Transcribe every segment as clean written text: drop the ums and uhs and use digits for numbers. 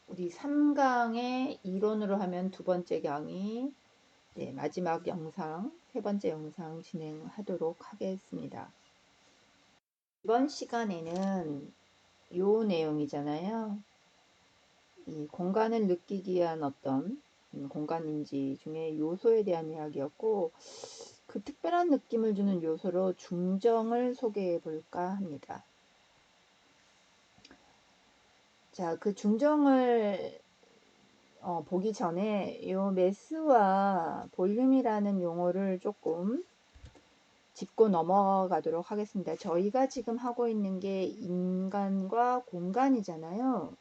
우리 3강의 이론으로 하면 두 번째 강의, 마지막 영상, 세 번째 영상 진행하도록 하겠습니다. 이번 시간에는 요 내용이잖아요. 이 공간을 느끼기 위한 어떤 공간인지 중에 요소에 대한 이야기였고, 그 특별한 느낌을 주는 요소로 중정을 소개해 볼까 합니다. 자, 그 중정을 보기 전에 요 매스와 볼륨이라는 용어를 조금 짚고 넘어가도록 하겠습니다. 저희가 지금 하고 있는 게 인간과 공간이잖아요.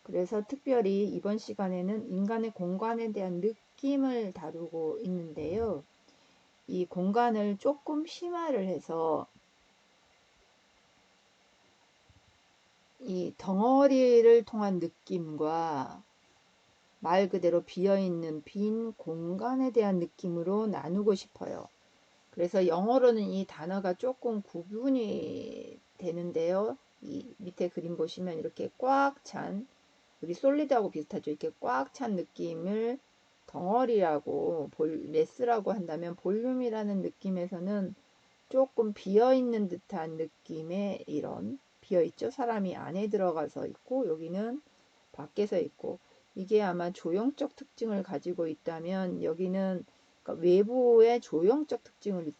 그래서 특별히 이번 시간에는 인간의 공간에 대한 느낌을 다루고 있는데요. 이 공간을 조금 심화를 해서 이 덩어리를 통한 느낌과 말 그대로 비어있는 빈 공간에 대한 느낌으로 나누고 싶어요. 그래서 영어로는 이 단어가 조금 구분이 되는데요. 이 밑에 그림 보시면 이렇게 꽉 찬, 우리 솔리드하고 비슷하죠. 이렇게 꽉 찬 느낌을 덩어리라고, 매스라고 한다면 볼륨이라는 느낌에서는 조금 비어있는 듯한 느낌의 이런, 비어있죠. 사람이 안에 들어가서 있고, 여기는 밖에서 있고, 이게 아마 조형적 특징을 가지고 있다면, 여기는 그러니까 외부의 조형적 특징을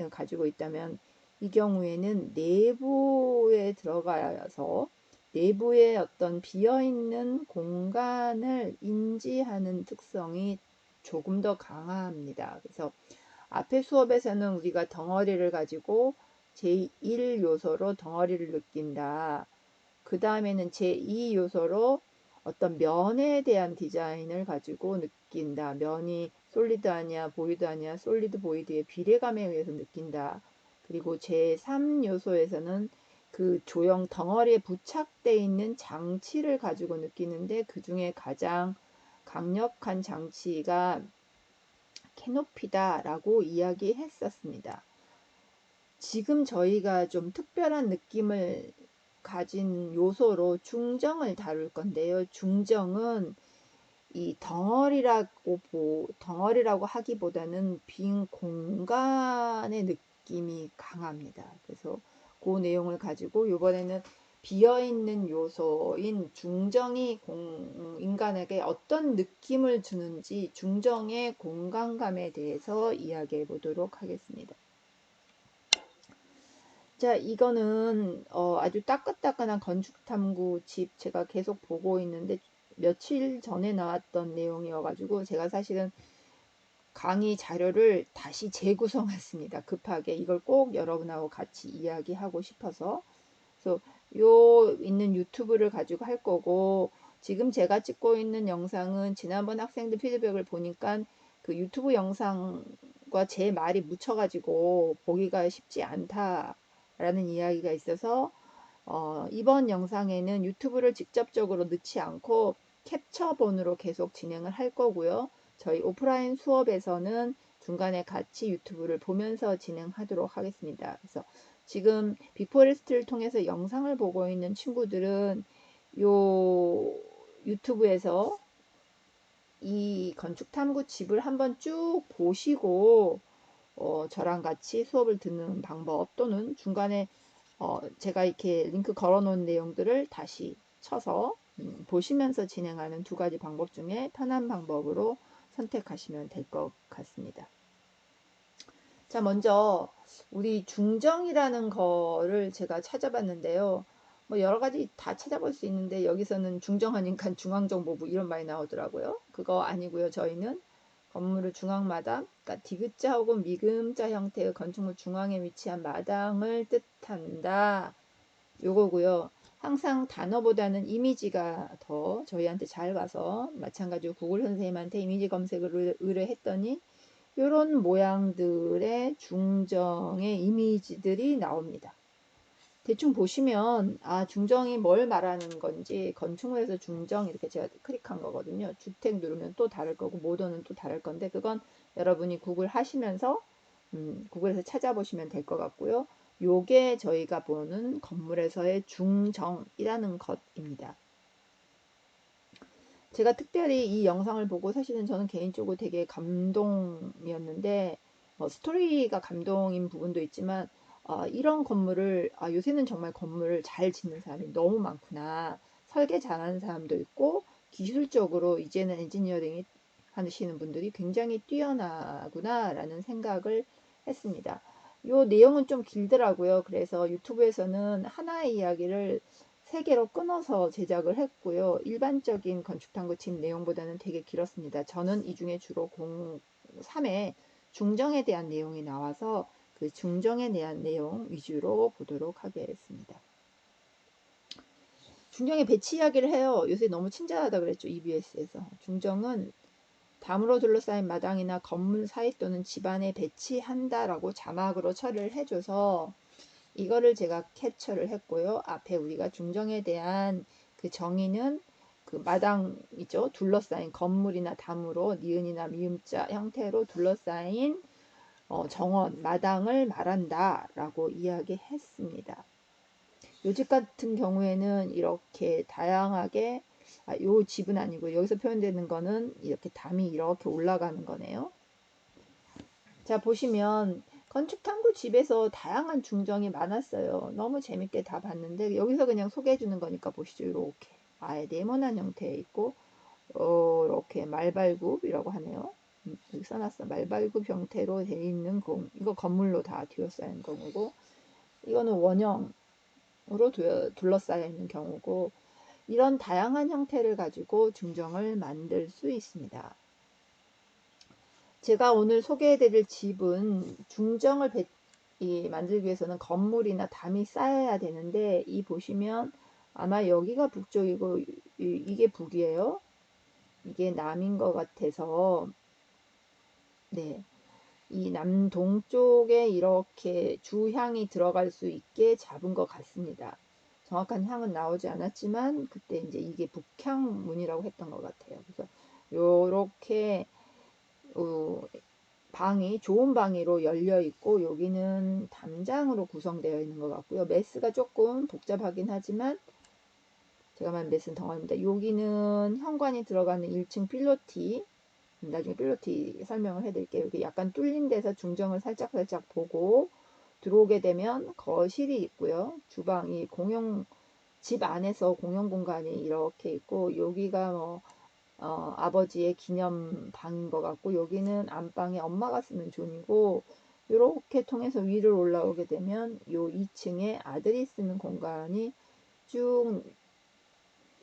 가지고 있다면, 이 경우에는 내부에 들어가서 내부의 어떤 비어있는 공간을 인지하는 특성이 조금 더 강합니다. 그래서 앞에 수업에서는 우리가 덩어리를 가지고 제1 요소로 덩어리를 느낀다. 그 다음에는 제2 요소로 어떤 면에 대한 디자인을 가지고 느낀다. 면이 솔리드 아니야, 보이드 아니야, 솔리드 보이드의 비례감에 의해서 느낀다. 그리고 제3 요소에서는 그 조형 덩어리에 부착되어 있는 장치를 가지고 느끼는데 그 중에 가장 강력한 장치가 캐노피다라고 이야기했었습니다. 지금 저희가 좀 특별한 느낌을 가진 요소로 중정을 다룰 건데요. 중정은 이 덩어리라고 하기보다는 빈 공간의 느낌이 강합니다. 그래서 그 내용을 가지고 이번에는 비어있는 요소인 중정이 인간에게 어떤 느낌을 주는지 중정의 공간감에 대해서 이야기해 보도록 하겠습니다. 자, 이거는 아주 따끈따끈한 건축탐구 집 제가 계속 보고 있는데 며칠 전에 나왔던 내용이어가지고 제가 사실은 강의 자료를 다시 재구성했습니다. 급하게 이걸 꼭 여러분하고 같이 이야기하고 싶어서. 그래서 요 있는 유튜브를 가지고 할 거고 지금 제가 찍고 있는 영상은 지난번 학생들 피드백을 보니까 그 유튜브 영상과 제 말이 묻혀가지고 보기가 쉽지 않다라는 이야기가 있어서 이번 영상에는 유튜브를 직접적으로 넣지 않고 캡처본으로 계속 진행을 할 거고요. 저희 오프라인 수업에서는 중간에 같이 유튜브를 보면서 진행하도록 하겠습니다. 그래서 지금 빅포레스트를 통해서 영상을 보고 있는 친구들은 요 유튜브에서 이 건축탐구 집을 한번 쭉 보시고 저랑 같이 수업을 듣는 방법 또는 중간에 제가 이렇게 링크 걸어 놓은 내용들을 다시 쳐서 보시면서 진행하는 두 가지 방법 중에 편한 방법으로 선택하시면 될 것 같습니다. 자, 먼저 우리 중정이라는 거를 제가 찾아봤는데요. 뭐 여러 가지 다 찾아볼 수 있는데 여기서는 중정하니까 중앙정보부 이런 말이 나오더라고요. 그거 아니고요. 저희는 건물의 중앙마당, 그러니까 디귿자 혹은 미금자 형태의 건축물 중앙에 위치한 마당을 뜻한다. 요거고요. 항상 단어보다는 이미지가 더 저희한테 잘 가서 마찬가지로 구글 선생님한테 이미지 검색을 의뢰했더니 이런 모양들의 중정의 이미지들이 나옵니다. 대충 보시면 중정이 뭘 말하는 건지 건축물에서 중정 이렇게 제가 클릭한 거거든요. 주택 누르면 또 다를 거고 모던은 또 다를 건데 그건 여러분이 구글 하시면서 구글에서 찾아보시면 될 것 같고요. 요게 저희가 보는 건물에서의 중정이라는 것입니다. 제가 특별히 이 영상을 보고 사실은 저는 개인적으로 되게 감동이었는데, 스토리가 감동인 부분도 있지만, 이런 건물을, 요새는 정말 건물을 잘 짓는 사람이 너무 많구나. 설계 잘하는 사람도 있고, 기술적으로 이제는 엔지니어링 하시는 분들이 굉장히 뛰어나구나라는 생각을 했습니다. 요 내용은 좀 길더라고요. 그래서 유튜브에서는 하나의 이야기를 세 개로 끊어서 제작을 했고요. 일반적인 건축탐구집 내용보다는 되게 길었습니다. 저는 이 중에 주로 3회 중정에 대한 내용이 나와서 그 중정에 대한 내용 위주로 보도록 하겠습니다. 중정의 배치 이야기를 해요. 요새 너무 친절하다 그랬죠. EBS에서. 중정은 담으로 둘러싸인 마당이나 건물 사이 또는 집안에 배치한다라고 자막으로 처리를 해줘서 이거를 제가 캡처를 했고요. 앞에 우리가 중정에 대한 그 정의는 그 마당이죠. 둘러싸인 건물이나 담으로 니은이나 미음자 형태로 둘러싸인 정원, 마당을 말한다라고 이야기했습니다. 요 집 같은 경우에는 이렇게 다양하게 요 집은 아니고 여기서 표현되는 거는 이렇게 담이 이렇게 올라가는 거네요. 자, 보시면 건축탐구 집에서 다양한 중정이 많았어요. 너무 재밌게 다 봤는데 여기서 그냥 소개해 주는 거니까 보시죠. 이렇게 아예 네모난 형태에 있고 이렇게 말발굽이라고 하네요. 여기 써놨어. 말발굽 형태로 되어 있는 공. 이거 건물로 다 뒤어싸인 경우고 이거는 원형으로 둘러싸여 있는 경우고 이런 다양한 형태를 가지고 중정을 만들 수 있습니다. 제가 오늘 소개해드릴 집은 중정을 만들기 위해서는 건물이나 담이 쌓여야 되는데 이 보시면 아마 여기가 북쪽이고 이게 북이에요. 이게 남인 것 같아서 네, 이 남동쪽에 이렇게 주향이 들어갈 수 있게 잡은 것 같습니다. 정확한 향은 나오지 않았지만 그때 이제 이게 북향문이라고 했던 것 같아요. 그래서 요렇게 방이 좋은 방으로 열려 있고 여기는 담장으로 구성되어 있는 것 같고요. 메스가 조금 복잡하긴 하지만 제가 말한 메스는 덩어리입니다. 여기는 현관이 들어가는 1층 필로티 나중에 필로티 설명을 해드릴게요. 여기 약간 뚫린 데서 중정을 살짝살짝 보고 들어오게 되면 거실이 있고요. 주방이 집 안에서 공용 공간이 이렇게 있고 여기가 아버지의 기념방인 것 같고 여기는 안방에 엄마가 쓰는 존이고 이렇게 통해서 위를 올라오게 되면 요 2층에 아들이 쓰는 공간이 쭉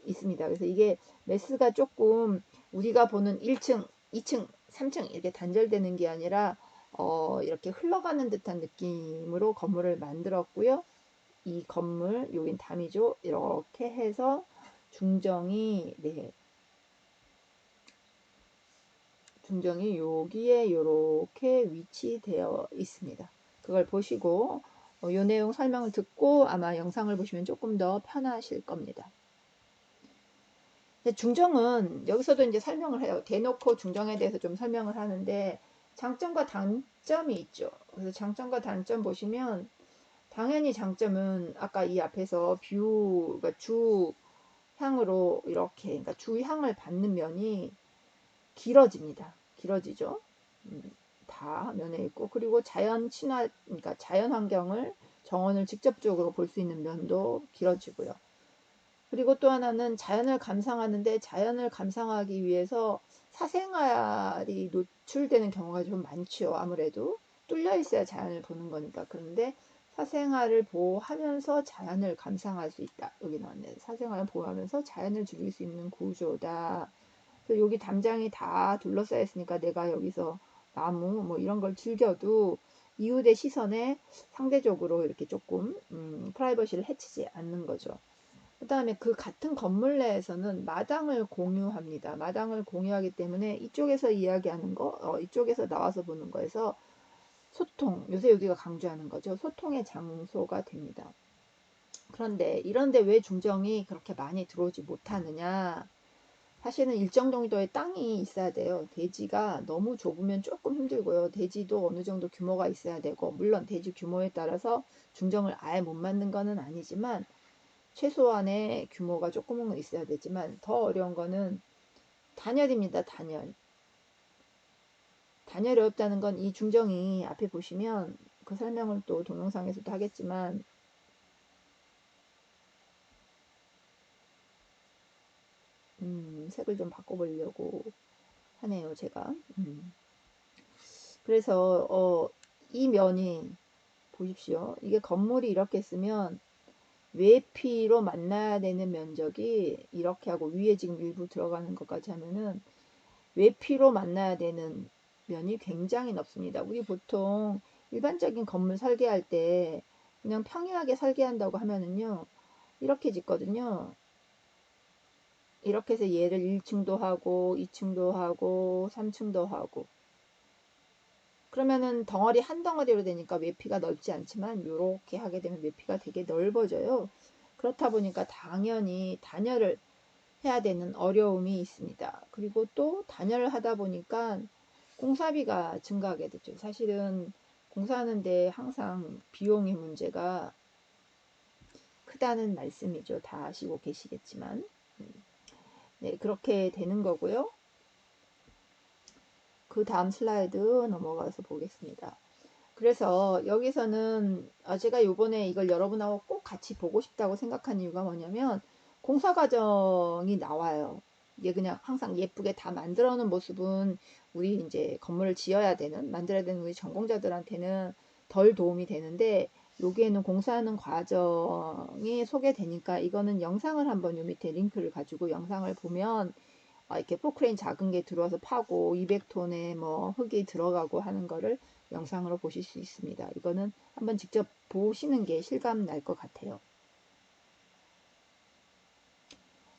있습니다. 그래서 이게 메스가 조금 우리가 보는 1층, 2층, 3층 이렇게 단절되는 게 아니라 이렇게 흘러가는 듯한 느낌으로 건물을 만들었고요. 이 건물, 여긴 담이죠. 이렇게 해서 중정이 중정이 여기에 이렇게 위치되어 있습니다. 그걸 보시고 이 내용 설명을 듣고 아마 영상을 보시면 조금 더 편하실 겁니다. 중정은 여기서도 이제 설명을 해요. 대놓고 중정에 대해서 좀 설명을 하는데 장점과 단점이 있죠. 그래서 장점과 단점 보시면 당연히 장점은 아까 이 앞에서 뷰가 주향으로 이렇게 그러니까 주향을 받는 면이 길어집니다. 길어지죠. 다 면에 있고 그리고 자연 친화 그러니까 자연 환경을 정원을 직접적으로 볼 수 있는 면도 길어지고요. 그리고 또 하나는 자연을 감상하는데 자연을 감상하기 위해서 사생활이 노출되는 경우가 좀 많죠. 아무래도 뚫려 있어야 자연을 보는 거니까. 그런데 사생활을 보호하면서 자연을 감상할 수 있다. 여기 나왔네. 사생활을 보호하면서 자연을 즐길 수 있는 구조다. 그래서 여기 담장이 다 둘러싸여 있으니까 내가 여기서 나무 뭐 이런 걸 즐겨도 이웃의 시선에 상대적으로 이렇게 조금 프라이버시를 해치지 않는 거죠. 그 다음에 그 같은 건물 내에서는 마당을 공유합니다. 마당을 공유하기 때문에 이쪽에서 이야기하는 거, 이쪽에서 나와서 보는 거에서 소통, 요새 여기가 강조하는 거죠. 소통의 장소가 됩니다. 그런데 이런데 왜 중정이 그렇게 많이 들어오지 못하느냐? 사실은 일정 정도의 땅이 있어야 돼요. 대지가 너무 좁으면 조금 힘들고요. 대지도 어느 정도 규모가 있어야 되고, 물론 대지 규모에 따라서 중정을 아예 못 만든 거는 아니지만, 최소한의 규모가 조금은 있어야 되지만, 더 어려운 거는 단열입니다. 단열. 단열이 어렵다는 건 이 중정이 앞에 보시면 그 설명을 또 동영상에서도 하겠지만 색을 좀 바꿔보려고 하네요. 제가. 그래서 이 면이 보십시오. 이게 건물이 이렇게 쓰면 외피로 만나야 되는 면적이 이렇게 하고 위에 지금 일부 들어가는 것까지 하면은 외피로 만나야 되는 면이 굉장히 넓습니다. 우리 보통 일반적인 건물 설계할 때 그냥 평이하게 설계한다고 하면은요. 이렇게 짓거든요. 이렇게 해서 얘를 1층도 하고 2층도 하고 3층도 하고 그러면은 덩어리 한 덩어리로 되니까 외피가 넓지 않지만 이렇게 하게 되면 외피가 되게 넓어져요. 그렇다 보니까 당연히 단열을 해야 되는 어려움이 있습니다. 그리고 또 단열을 하다 보니까 공사비가 증가하게 되죠. 사실은 공사하는데 항상 비용의 문제가 크다는 말씀이죠. 다 아시고 계시겠지만. 네, 그렇게 되는 거고요. 그 다음 슬라이드 넘어가서 보겠습니다. 그래서 여기서는 제가 요번에 이걸 여러분하고 꼭 같이 보고 싶다고 생각한 이유가 뭐냐면 공사 과정이 나와요. 이게 그냥 항상 예쁘게 다 만들어 놓은 모습은 우리 이제 건물을 지어야 되는 만들어야 되는 우리 전공자들한테는 덜 도움이 되는데 여기에는 공사하는 과정이 소개되니까 이거는 영상을 한번 요 밑에 링크를 가지고 영상을 보면 이렇게 포크레인 작은 게 들어와서 파고 200톤의 뭐 흙이 들어가고 하는 거를 영상으로 보실 수 있습니다. 이거는 한번 직접 보시는 게 실감 날 것 같아요.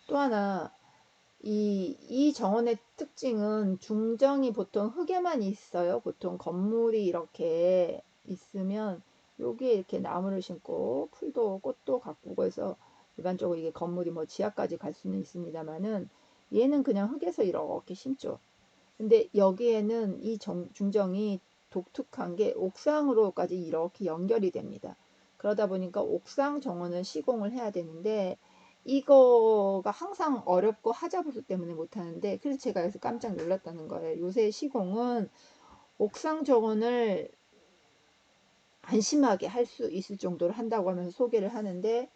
또 하나 이 정원의 특징은 중정이 보통 흙에만 있어요. 보통 건물이 이렇게 있으면 여기에 이렇게 나무를 심고 풀도 꽃도 가꾸고 해서 일반적으로 이게 건물이 뭐 지하까지 갈 수는 있습니다만은 얘는 그냥 흙에서 이렇게 심죠. 근데 여기에는 이 중정이 독특한 게 옥상으로까지 이렇게 연결이 됩니다. 그러다 보니까 옥상 정원을 시공을 해야 되는데 이거가 항상 어렵고 하자보수 때문에 못하는데 그래서 제가 여기서 깜짝 놀랐다는 거예요. 요새 시공은 옥상 정원을 안심하게 할 수 있을 정도로 한다고 하면서 소개를 하는데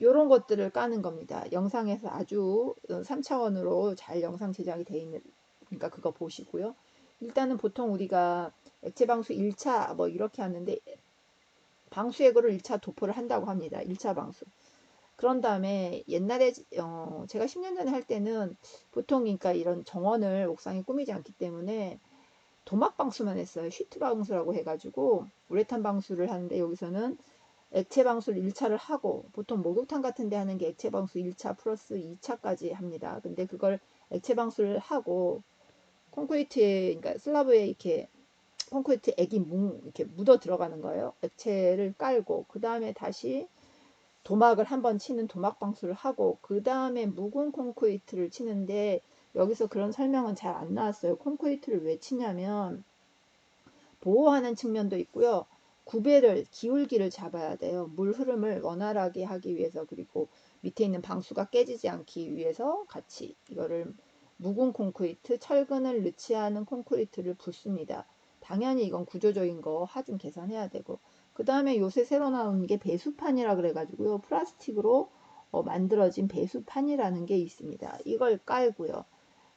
요런 것들을 까는 겁니다. 영상에서 아주 3차원으로 잘 영상 제작이 되어 있는 그러니까 그거 보시고요. 일단은 보통 우리가 액체 방수 1차 뭐 이렇게 하는데 방수액으로 1차 도포를 한다고 합니다. 1차 방수. 그런 다음에 옛날에 제가 10년 전에 할 때는 보통 그러니까 이런 정원을 옥상에 꾸미지 않기 때문에 도막 방수만 했어요. 쉬트 방수라고 해가지고 우레탄 방수를 하는데 여기서는 액체 방수를 1차를 하고 보통 목욕탕 같은 데 하는 게 액체 방수 1차 플러스 2차까지 합니다. 근데 그걸 액체 방수를 하고 콘크리트에 그러니까 슬라브에 이렇게 콘크리트 액이 이렇게 묻어 들어가는 거예요. 액체를 깔고 그 다음에 다시 도막을 한번 치는 도막 방수를 하고 그 다음에 묵은 콘크리트를 치는데 여기서 그런 설명은 잘 안 나왔어요. 콘크리트를 왜 치냐면 보호하는 측면도 있고요. 구배를 기울기를 잡아야 돼요. 물 흐름을 원활하게 하기 위해서 그리고 밑에 있는 방수가 깨지지 않기 위해서 같이 이거를 묵은 콘크리트, 철근을 넣지 않은 콘크리트를 붓습니다. 당연히 이건 구조적인 거 하중 계산해야 되고 그 다음에 요새 새로 나온 게 배수판이라 그래가지고요. 플라스틱으로 만들어진 배수판이라는 게 있습니다. 이걸 깔고요.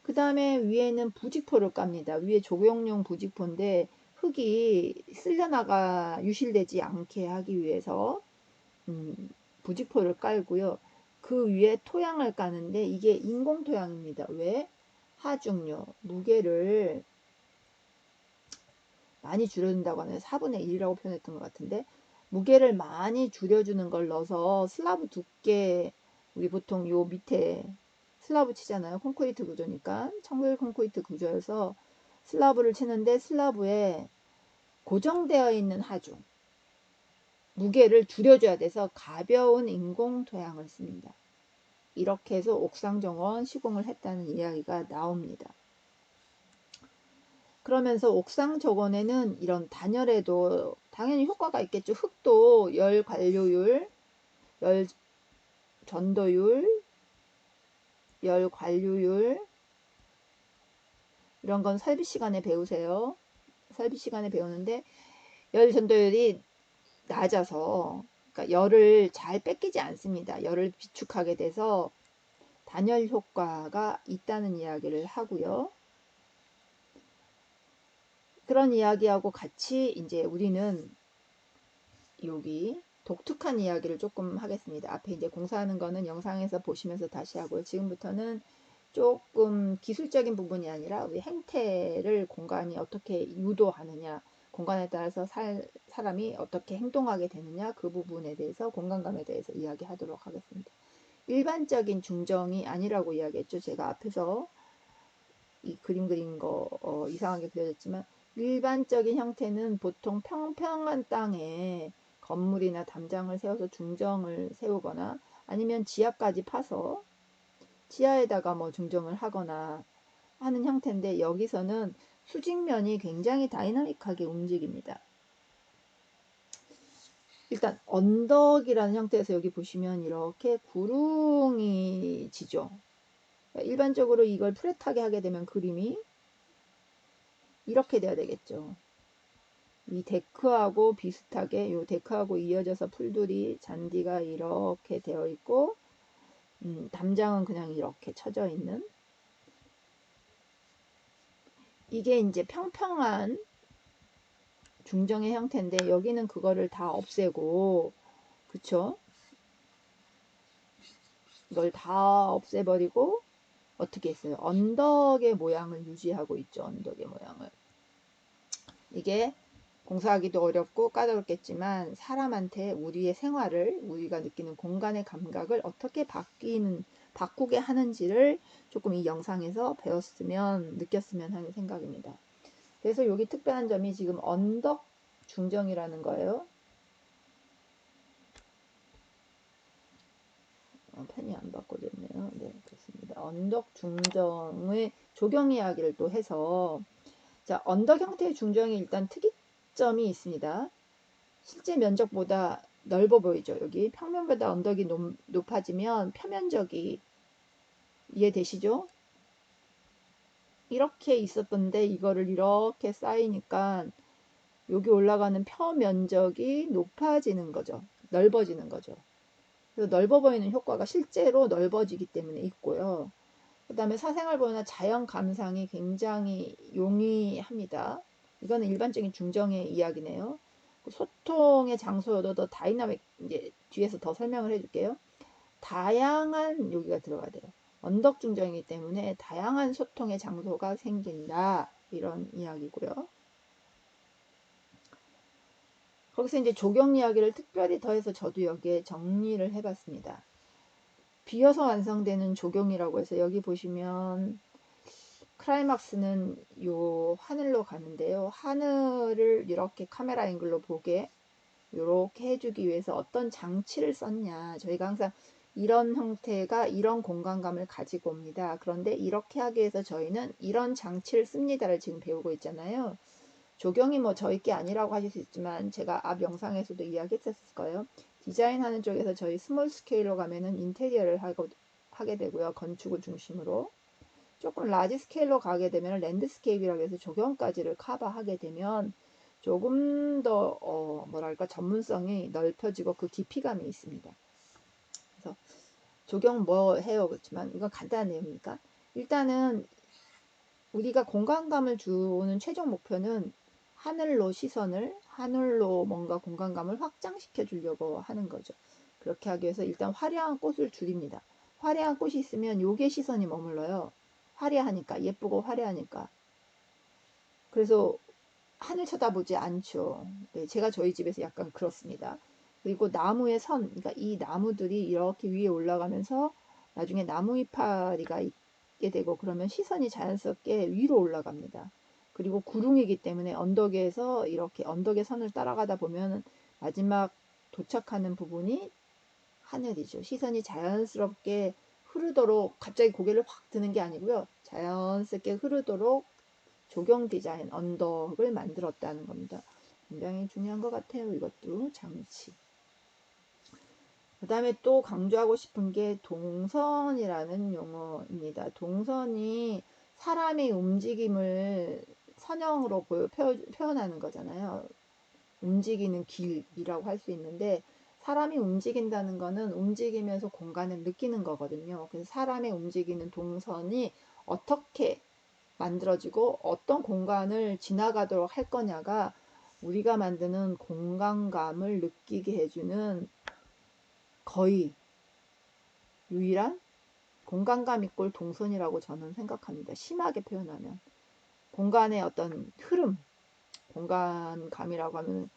그 다음에 위에는 부직포를 깝니다. 위에 조경용 부직포인데 흙이 쓸려나가 유실되지 않게 하기 위해서 부직포를 깔고요. 그 위에 토양을 까는데 이게 인공 토양입니다. 왜? 하중요, 무게를 많이 줄여준다고 하는 4분의 1이라고 표현했던 것 같은데 무게를 많이 줄여주는 걸 넣어서 슬라브 두께 우리 보통 요 밑에 슬라브 치잖아요. 콘크리트 구조니까 청결 콘크리트 구조여서 슬라브를 치는데 슬라브에 고정되어 있는 하중 무게를 줄여줘야 돼서 가벼운 인공 토양을 씁니다. 이렇게 해서 옥상 정원 시공을 했다는 이야기가 나옵니다. 그러면서 옥상 정원에는 이런 단열에도 당연히 효과가 있겠죠. 흙도 열 관료율, 열 전도율 열 관류율, 이런 건 설비 시간에 배우세요. 설비 시간에 배우는데 열 전도율이 낮아서, 그러니까 열을 잘 뺏기지 않습니다. 열을 비축하게 돼서 단열 효과가 있다는 이야기를 하고요. 그런 이야기하고 같이 이제 우리는 여기 독특한 이야기를 조금 하겠습니다. 앞에 이제 공사하는 거는 영상에서 보시면서 다시 하고요. 지금부터는 조금 기술적인 부분이 아니라 우리 행태를 공간이 어떻게 유도하느냐, 공간에 따라서 사람이 어떻게 행동하게 되느냐, 그 부분에 대해서, 공간감에 대해서 이야기하도록 하겠습니다. 일반적인 중정이 아니라고 이야기했죠. 제가 앞에서 이 그림 그린 거 이상하게 그려졌지만, 일반적인 형태는 보통 평평한 땅에 건물이나 담장을 세워서 중정을 세우거나, 아니면 지하까지 파서 지하에다가 뭐 중정을 하거나 하는 형태인데, 여기서는 수직면이 굉장히 다이나믹하게 움직입니다. 일단 언덕이라는 형태에서 여기 보시면 이렇게 구릉이 지죠. 일반적으로 이걸 플랫하게 하게 되면 그림이 이렇게 돼야 되겠죠. 이 데크하고 비슷하게, 요 데크하고 이어져서 풀들이, 잔디가 이렇게 되어 있고, 담장은 그냥 이렇게 쳐져 있는, 이게 이제 평평한 중정의 형태인데, 여기는 그거를 다 없애고, 그쵸? 이걸 다 없애버리고 어떻게 했어요? 언덕의 모양을 유지하고 있죠. 언덕의 모양을. 이게 공사하기도 어렵고 까다롭겠지만, 사람한테 우리의 생활을, 우리가 느끼는 공간의 감각을 어떻게 바꾸게 하는지를 조금 이 영상에서 배웠으면, 느꼈으면 하는 생각입니다. 그래서 여기 특별한 점이 지금 언덕 중정이라는 거예요. 펜이 안 바꿔졌네요. 네, 그렇습니다. 언덕 중정의 조경 이야기를 또 해서, 자, 언덕 형태의 중정이 일단 특이점이 있습니다. 실제 면적보다 넓어 보이죠. 여기 평면보다 언덕이 높아지면 표면적이, 이해되시죠? 이렇게 있었던데 이거를 이렇게 쌓이니까 여기 올라가는 표면적이 높아지는 거죠. 넓어지는 거죠. 그래서 넓어 보이는 효과가 실제로 넓어지기 때문에 있고요. 그 다음에 사생활 보호나 자연 감상이 굉장히 용이합니다. 이거는 일반적인 중정의 이야기네요. 소통의 장소여도 더 다이나믹, 이제 뒤에서 더 설명을 해줄게요. 다양한 여기가 들어가야 돼요. 언덕 중정이기 때문에 다양한 소통의 장소가 생긴다, 이런 이야기고요. 거기서 이제 조경 이야기를 특별히 더해서 저도 여기에 정리를 해봤습니다. 비어서 완성되는 조경이라고 해서 여기 보시면 클라이막스는 요 하늘로 가는데요. 하늘을 이렇게 카메라 앵글로 보게 이렇게 해주기 위해서 어떤 장치를 썼냐. 저희가 항상 이런 형태가 이런 공간감을 가지고 옵니다. 그런데 이렇게 하기 위해서 저희는 이런 장치를 씁니다를 지금 배우고 있잖아요. 조경이 뭐 저희 게 아니라고 하실 수 있지만, 제가 앞 영상에서도 이야기했었을 거예요. 디자인하는 쪽에서 저희 스몰 스케일로 가면은 인테리어를 하게 되고요. 건축을 중심으로. 조금 라지 스케일로 가게 되면 랜드스케이프라고 해서 조경까지를 커버하게 되면 조금 더 뭐랄까 전문성이 넓혀지고 그 깊이감이 있습니다. 그래서 조경 뭐 해요? 그렇지만 이건 간단한 내용이니까, 일단은 우리가 공간감을 주는 최종 목표는 하늘로 뭔가 공간감을 확장시켜 주려고 하는 거죠. 그렇게 하기 위해서 일단 화려한 꽃을 줄입니다. 화려한 꽃이 있으면 요게 시선이 머물러요. 화려하니까, 예쁘고 화려하니까. 그래서 하늘 쳐다보지 않죠. 네, 제가 저희 집에서 약간 그렇습니다. 그리고 나무의 선, 그러니까 이 나무들이 이렇게 위에 올라가면서 나중에 나무 이파리가 있게 되고, 그러면 시선이 자연스럽게 위로 올라갑니다. 그리고 구릉이기 때문에 언덕에서 이렇게 언덕의 선을 따라가다 보면 마지막 도착하는 부분이 하늘이죠. 시선이 자연스럽게 흐르도록, 갑자기 고개를 확 드는 게 아니고요. 자연스럽게 흐르도록 조경 디자인, 언덕을 만들었다는 겁니다. 굉장히 중요한 것 같아요. 이것도 장치. 그 다음에 또 강조하고 싶은 게 동선이라는 용어입니다. 동선이 사람의 움직임을 선형으로 표현하는 거잖아요. 움직이는 길이라고 할 수 있는데, 사람이 움직인다는 거는 움직이면서 공간을 느끼는 거거든요. 그래서 사람의 움직이는 동선이 어떻게 만들어지고 어떤 공간을 지나가도록 할 거냐가 우리가 만드는 공간감을 느끼게 해주는 거의 유일한 공간감 이꼴 동선이라고 저는 생각합니다. 심하게 표현하면 공간의 어떤 흐름, 공간감이라고 하면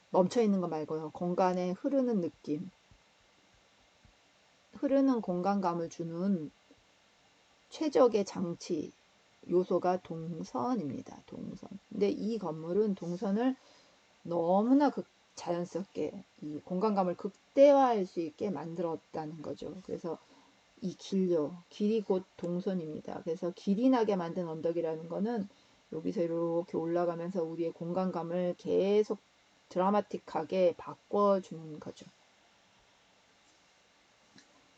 멈춰 있는 거 말고요. 공간에 흐르는 느낌, 흐르는 공간감을 주는 최적의 장치 요소가 동선입니다. 동선. 근데 이 건물은 동선을 너무나 자연스럽게 이 공간감을 극대화할 수 있게 만들었다는 거죠. 그래서 이 길이 곧 동선입니다. 그래서 길이 나게 만든 언덕이라는 거는 여기서 이렇게 올라가면서 우리의 공간감을 계속 드라마틱하게 바꿔주는 거죠.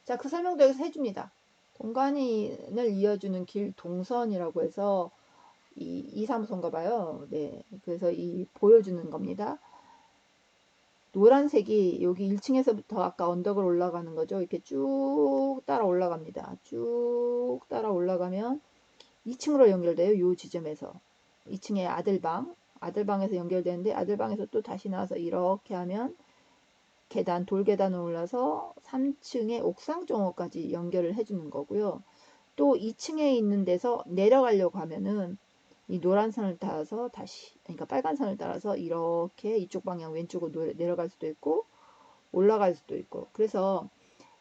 자, 그 설명도 여기서 해줍니다. 공간을 이어주는 길 동선이라고 해서 이 사무소인가 봐요. 네. 그래서 이 보여주는 겁니다. 노란색이 여기 1층에서부터 아까 언덕을 올라가는 거죠. 이렇게 쭉 따라 올라갑니다. 쭉 따라 올라가면 2층으로 연결돼요. 이 지점에서 2층에 아들방에서 연결되는데, 아들방에서 또 다시 나와서 이렇게 하면 돌계단을 올라서 3층의 옥상 정원까지 연결을 해주는 거고요. 또 2층에 있는 데서 내려가려고 하면은 이 노란 선을 따라서 그러니까 빨간 선을 따라서 이렇게 이쪽 방향 왼쪽으로 내려갈 수도 있고 올라갈 수도 있고, 그래서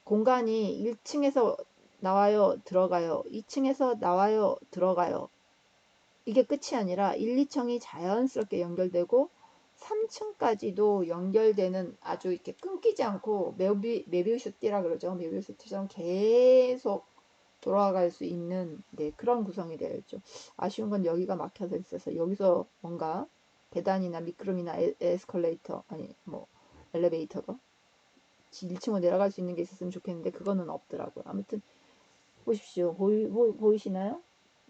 공간이 1층에서 나와요, 들어가요, 2층에서 나와요, 들어가요, 이게 끝이 아니라 1, 2층이 자연스럽게 연결되고 3층까지도 연결되는, 아주 이렇게 끊기지 않고 메비우스띠라 그러죠. 메비우스띠처럼 계속 돌아갈 수 있는, 네, 그런 구성이 되어 있죠. 아쉬운 건 여기가 막혀져 있어서 여기서 뭔가 계단이나 미끄럼이나 에스컬레이터, 아니 뭐 엘리베이터가 1층으로 내려갈 수 있는 게 있었으면 좋겠는데 그거는 없더라고요. 아무튼 보십시오. 보이시나요?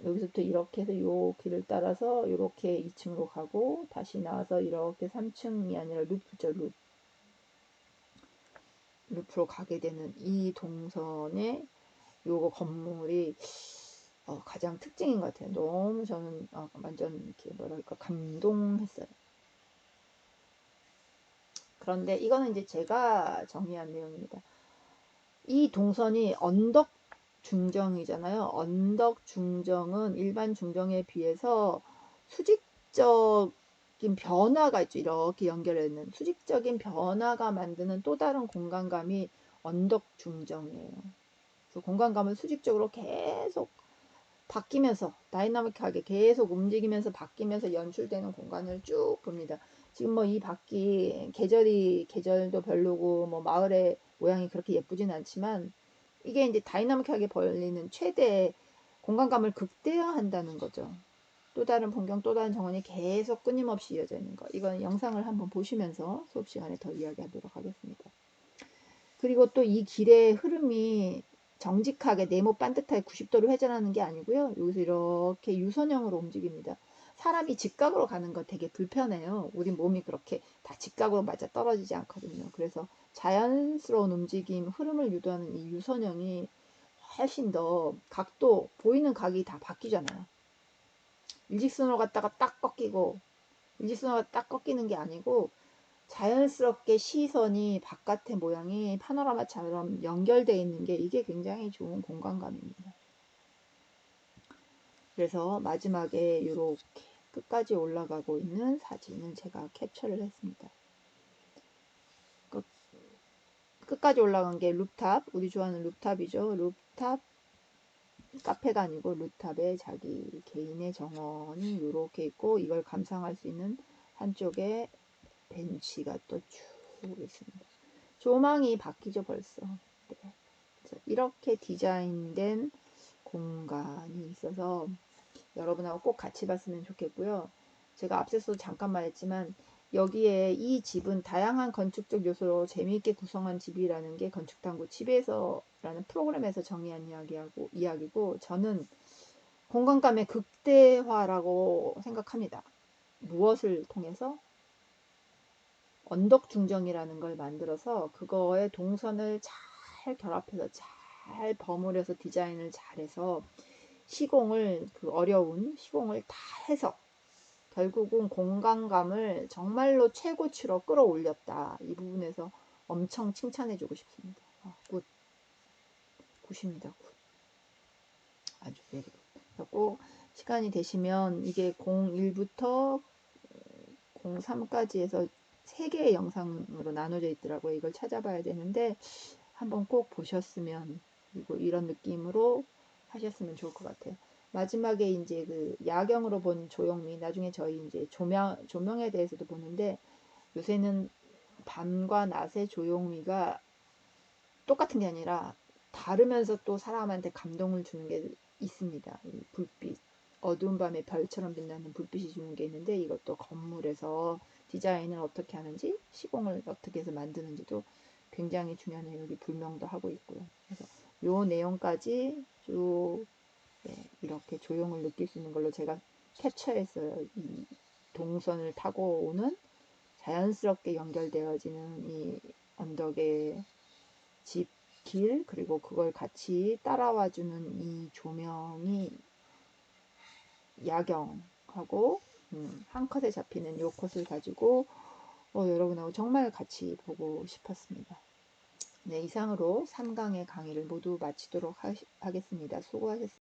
여기서부터 이렇게 해서 요 길을 따라서 이렇게 2층으로 가고 다시 나와서 이렇게 3층이 아니라 루프죠. 루프로 가게 되는 이 동선의 요거 건물이 가장 특징인 것 같아요. 너무 저는 완전 이렇게 뭐랄까 감동했어요. 그런데 이거는 이제 제가 정리한 내용입니다. 이 동선이 언덕 중정이잖아요. 언덕 중정은 일반 중정에 비해서 수직적인 변화가 있죠. 이렇게 연결해 있는 수직적인 변화가 만드는 또 다른 공간감이 언덕 중정이에요. 그래서 공간감을 수직적으로 계속 바뀌면서 다이나믹하게 계속 움직이면서 바뀌면서 연출되는 공간을 쭉 봅니다. 지금 뭐 이 밖이 계절도 별로고 뭐 마을의 모양이 그렇게 예쁘진 않지만 이게 이제 다이나믹하게 벌리는 최대 공간감을 극대화한다는 거죠. 또 다른 풍경, 또 다른 정원이 계속 끊임없이 이어져 있는 거. 이건 영상을 한번 보시면서 수업 시간에 더 이야기하도록 하겠습니다. 그리고 또 이 길의 흐름이 정직하게 네모 반듯하게 90도로 회전하는 게 아니고요. 여기서 이렇게 유선형으로 움직입니다. 사람이 직각으로 가는 거 되게 불편해요. 우리 몸이 그렇게 다 직각으로 맞아 떨어지지 않거든요. 그래서 자연스러운 움직임, 흐름을 유도하는 이 유선형이 훨씬 더 보이는 각이 다 바뀌잖아요. 일직선으로 갔다가 딱 꺾이고, 일직선으로 딱 꺾이는 게 아니고 자연스럽게 시선이 바깥의 모양이 파노라마처럼 연결되어 있는 게 이게 굉장히 좋은 공간감입니다. 그래서 마지막에 이렇게 끝까지 올라가고 있는 사진을 제가 캡처를 했습니다. 끝까지 올라간 게 루프탑, 우리 좋아하는 루프탑이죠. 루프탑 카페가 아니고 루프탑에 자기 개인의 정원이 이렇게 있고 이걸 감상할 수 있는 한쪽에 벤치가 또 쭉 있습니다. 조망이 바뀌죠 벌써. 네. 이렇게 디자인된 공간이 있어서 여러분하고 꼭 같이 봤으면 좋겠고요. 제가 앞서서 잠깐 말했지만 여기에 이 집은 다양한 건축적 요소로 재미있게 구성한 집이라는 게 건축탐구 집에서라는 프로그램에서 정의한 이야기고 저는 공간감의 극대화라고 생각합니다. 무엇을 통해서? 언덕 중정이라는 걸 만들어서 그거에 동선을 잘 결합해서 잘 버무려서 디자인을 잘해서 시공을 그 어려운 시공을 다 해서 결국은 공간감을 정말로 최고치로 끌어올렸다. 이 부분에서 엄청 칭찬해주고 싶습니다. 굿. 굿입니다. 굿. 아주 메리 굿. 꼭 시간이 되시면 이게 01부터 03까지 해서 3개의 영상으로 나눠져 있더라고요. 이걸 찾아봐야 되는데 한번 꼭 보셨으면 그리고 이런 느낌으로 하셨으면 좋을 것 같아요. 마지막에 이제 그 야경으로 본 조형미, 나중에 저희 이제 조명에 대해서도 보는데 요새는 밤과 낮의 조형미가 똑같은 게 아니라 다르면서 또 사람한테 감동을 주는 게 있습니다. 이 불빛, 어두운 밤에 별처럼 빛나는 불빛이 주는 게 있는데 이것도 건물에서 디자인을 어떻게 하는지 시공을 어떻게 해서 만드는지도 굉장히 중요해요. 여기 불명도 하고 있고요. 그래서 요 내용까지 쭉 네, 이렇게 조형을 느낄 수 있는 걸로 제가 캡처했어요. 이 동선을 타고 오는 자연스럽게 연결되어지는 이 언덕의 집, 길, 그리고 그걸 같이 따라와주는 이 조명이 야경하고 한 컷에 잡히는 요 컷을 가지고 여러분하고 정말 같이 보고 싶었습니다. 네, 이상으로 3강의 강의를 모두 마치도록 하겠습니다. 수고하셨습니다.